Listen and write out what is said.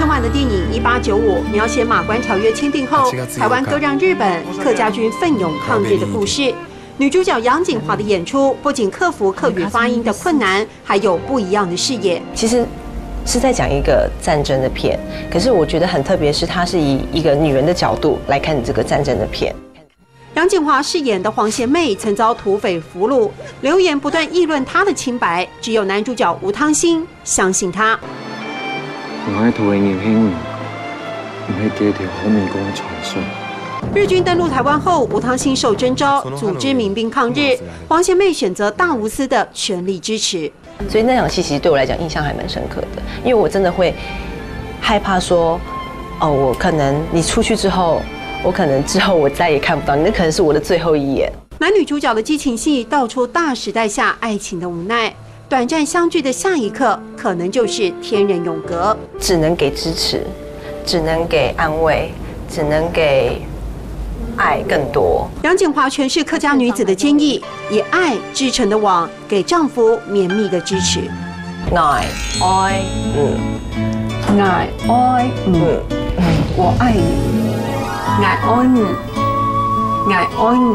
千万的电影《1895》描写马关条约签订后，台湾割让日本，客家军奋勇抗日的故事。女主角杨锦华的演出不仅克服客语发音的困难，还有不一样的视野。其实是在讲一个战争的片，可是我觉得很特别，是它是以一个女人的角度来看这个战争的片。杨锦华饰演的黄贤妹曾遭土匪俘虏，留言不断议论她的清白，只有男主角吴汤兴相信她。我喺土匪年輕，唔係幾條好命工嘅傳說。日軍登陸台灣後，吳湯興受徵召，組織民兵抗日。黃賢妹選擇大無私的全力支持。所以那場戲其實對我來講印象還蠻深刻的，因為我真的會害怕說，哦，我可能你出去之後。我可能之後我再也看不到你，那可能是我的最後一眼。男女主角的激情戲道出大時代下愛情的無奈，短暫相聚的下一刻，可能就是天人永隔。只能給支持，只能給安慰，只能給愛更多。楊錦華詮釋客家女子的堅毅，以愛織成的網，給丈夫綿密的支持。愛，我愛你。愛愛你，愛愛你。